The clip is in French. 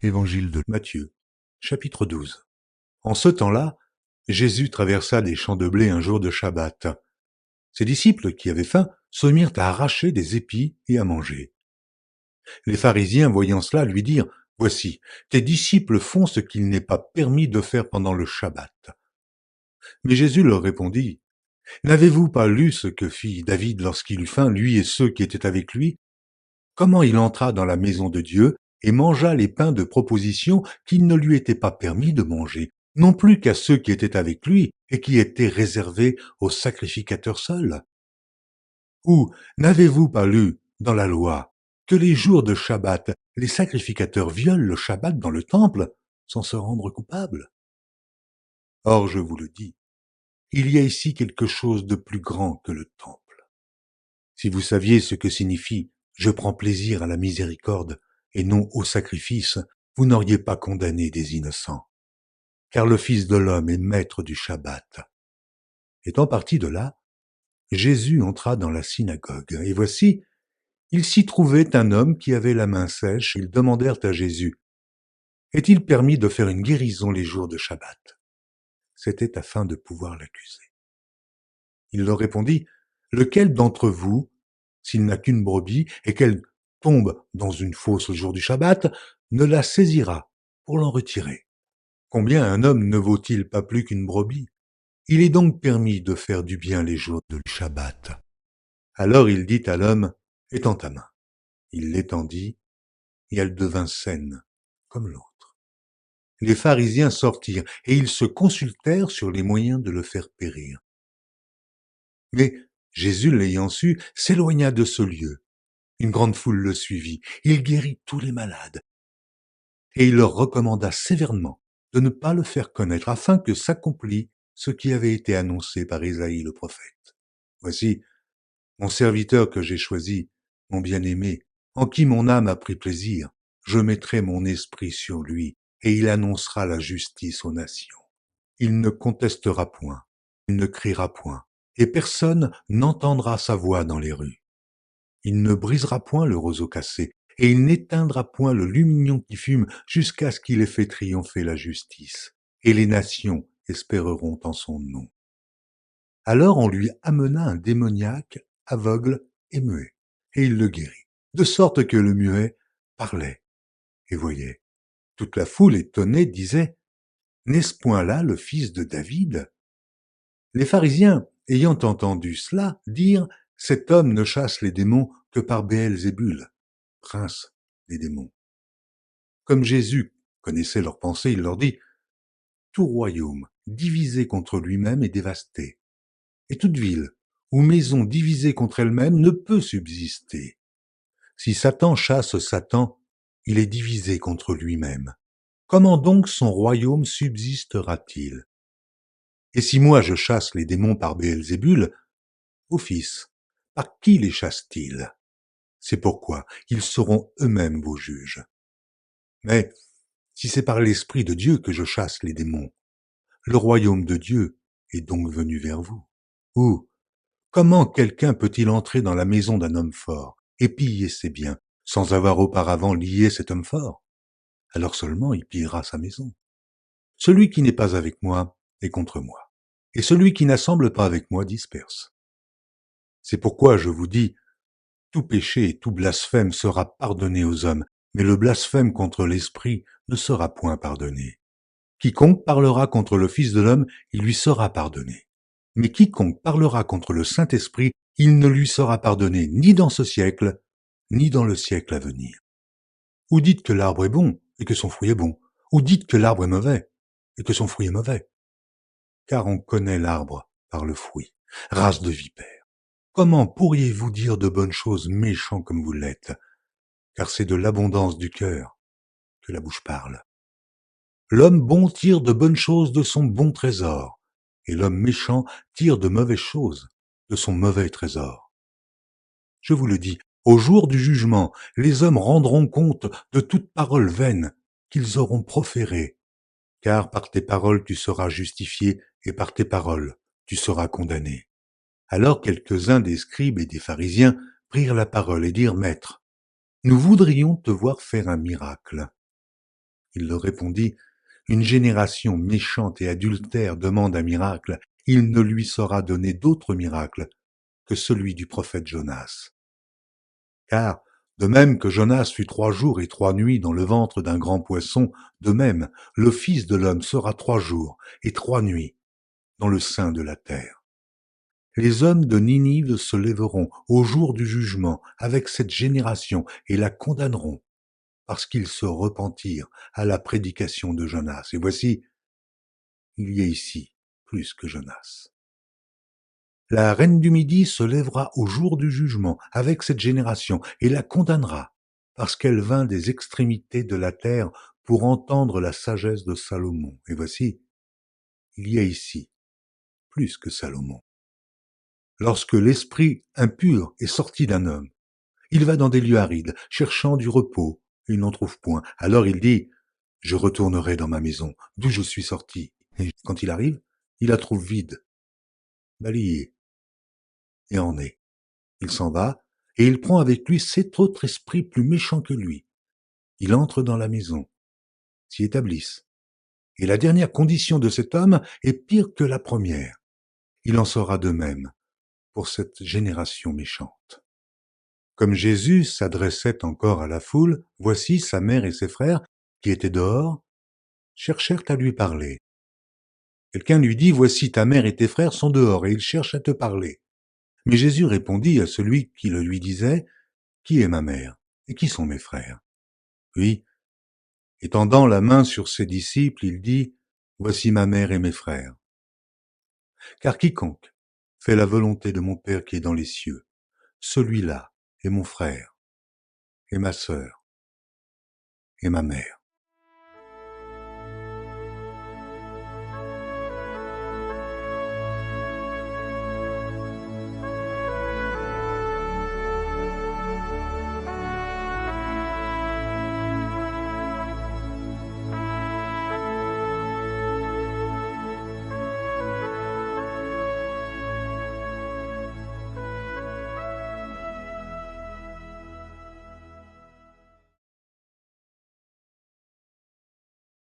Évangile de Matthieu, chapitre 12. En ce temps-là, Jésus traversa des champs de blé un jour de Shabbat. Ses disciples, qui avaient faim, se mirent à arracher des épis et à manger. Les pharisiens, voyant cela, lui dirent, « Voici, tes disciples font ce qu'il n'est pas permis de faire pendant le Shabbat. » Mais Jésus leur répondit, « N'avez-vous pas lu ce que fit David lorsqu'il eut faim, lui et ceux qui étaient avec lui? Comment il entra dans la maison de Dieu et mangea les pains de proposition qu'il ne lui était pas permis de manger, non plus qu'à ceux qui étaient avec lui et qui étaient réservés aux sacrificateurs seuls? Ou n'avez-vous pas lu dans la loi que les jours de Shabbat, les sacrificateurs violent le Shabbat dans le temple sans se rendre coupables? Or, je vous le dis, il y a ici quelque chose de plus grand que le temple. Si vous saviez ce que signifie « je prends plaisir à la miséricorde » et non au sacrifice, vous n'auriez pas condamné des innocents. Car le Fils de l'homme est maître du Shabbat. Étant parti de là, Jésus entra dans la synagogue, et voici, il s'y trouvait un homme qui avait la main sèche. Ils demandèrent à Jésus, « Est-il permis de faire une guérison les jours de Shabbat ?» C'était afin de pouvoir l'accuser. Il leur répondit, « Lequel d'entre vous, s'il n'a qu'une brebis et qu'elle tombe dans une fosse le jour du Shabbat, ne la saisira pour l'en retirer? Combien un homme ne vaut-il pas plus qu'une brebis? Il est donc permis de faire du bien les jours du Shabbat. » Alors il dit à l'homme, « Étends ta main. » Il l'étendit, et elle devint saine, comme l'autre. Les pharisiens sortirent, et ils se consultèrent sur les moyens de le faire périr. Mais Jésus, l'ayant su, s'éloigna de ce lieu. Une grande foule le suivit. Il guérit tous les malades. Et il leur recommanda sévèrement de ne pas le faire connaître, afin que s'accomplît ce qui avait été annoncé par Isaïe le prophète. « Voici mon serviteur que j'ai choisi, mon bien-aimé, en qui mon âme a pris plaisir. Je mettrai mon esprit sur lui, et il annoncera la justice aux nations. Il ne contestera point, il ne criera point, et personne n'entendra sa voix dans les rues. Il ne brisera point le roseau cassé, et il n'éteindra point le lumignon qui fume, jusqu'à ce qu'il ait fait triompher la justice, et les nations espéreront en son nom. » Alors on lui amena un démoniaque, aveugle et muet, et il le guérit, de sorte que le muet parlait et voyait. Toute la foule étonnée disait, « N'est-ce point là le fils de David ?» Les pharisiens, ayant entendu cela, dirent, « Cet homme ne chasse les démons que par Béelzébul, prince des démons. » Comme Jésus connaissait leurs pensées, il leur dit, « Tout royaume divisé contre lui-même est dévasté, et toute ville ou maison divisée contre elle-même ne peut subsister. Si Satan chasse Satan, il est divisé contre lui-même. Comment donc son royaume subsistera-t-il? Et si moi je chasse les démons par Béelzébul, vos fils, par qui les chassent-ils? C'est pourquoi ils seront eux-mêmes vos juges. Mais si c'est par l'Esprit de Dieu que je chasse les démons, le royaume de Dieu est donc venu vers vous. Ou comment quelqu'un peut-il entrer dans la maison d'un homme fort et piller ses biens sans avoir auparavant lié cet homme fort? Alors seulement il pillera sa maison. Celui qui n'est pas avec moi est contre moi, et celui qui n'assemble pas avec moi disperse. C'est pourquoi je vous dis, tout péché et tout blasphème sera pardonné aux hommes, mais le blasphème contre l'Esprit ne sera point pardonné. Quiconque parlera contre le Fils de l'homme, il lui sera pardonné. Mais quiconque parlera contre le Saint-Esprit, il ne lui sera pardonné ni dans ce siècle, ni dans le siècle à venir. Ou dites que l'arbre est bon, et que son fruit est bon, ou dites que l'arbre est mauvais, et que son fruit est mauvais. Car on connaît l'arbre par le fruit, race de vipères. Comment pourriez-vous dire de bonnes choses méchants comme vous l'êtes? Car c'est de l'abondance du cœur que la bouche parle. L'homme bon tire de bonnes choses de son bon trésor, et l'homme méchant tire de mauvaises choses de son mauvais trésor. Je vous le dis, au jour du jugement, les hommes rendront compte de toute parole vaine qu'ils auront proférée, car par tes paroles tu seras justifié, et par tes paroles tu seras condamné. Alors quelques-uns des scribes et des pharisiens prirent la parole et dirent, « Maître, nous voudrions te voir faire un miracle. » Il leur répondit, une génération méchante et adultère demande un miracle. Il ne lui sera donné d'autre miracle que celui du prophète Jonas. Car, de même que Jonas fut 3 jours et 3 nuits dans le ventre d'un grand poisson, de même, le Fils de l'homme sera 3 jours et 3 nuits dans le sein de la terre. Les hommes de Ninive se lèveront au jour du jugement avec cette génération et la condamneront, parce qu'ils se repentirent à la prédication de Jonas. Et voici, il y a ici plus que Jonas. La reine du Midi se lèvera au jour du jugement avec cette génération et la condamnera, parce qu'elle vint des extrémités de la terre pour entendre la sagesse de Salomon. Et voici, il y a ici plus que Salomon. Lorsque l'esprit impur est sorti d'un homme, il va dans des lieux arides, cherchant du repos, et il n'en trouve point. Alors il dit, je retournerai dans ma maison, d'où je suis sorti. Et quand il arrive, il la trouve vide, balayée, et en est. Il s'en va, et il prend avec lui 7 autres esprits plus méchants que lui. Il entre dans la maison, s'y établissent. Et la dernière condition de cet homme est pire que la première. Il en sera de même pour cette génération méchante. Comme Jésus s'adressait encore à la foule, voici sa mère et ses frères, qui étaient dehors, cherchèrent à lui parler. Quelqu'un lui dit, voici ta mère et tes frères sont dehors, et ils cherchent à te parler. Mais Jésus répondit à celui qui le lui disait, qui est ma mère, et qui sont mes frères? Puis, étendant la main sur ses disciples, il dit, voici ma mère et mes frères. Car quiconque fait la volonté de mon Père qui est dans les cieux, celui-là est mon frère, et ma sœur, et ma mère.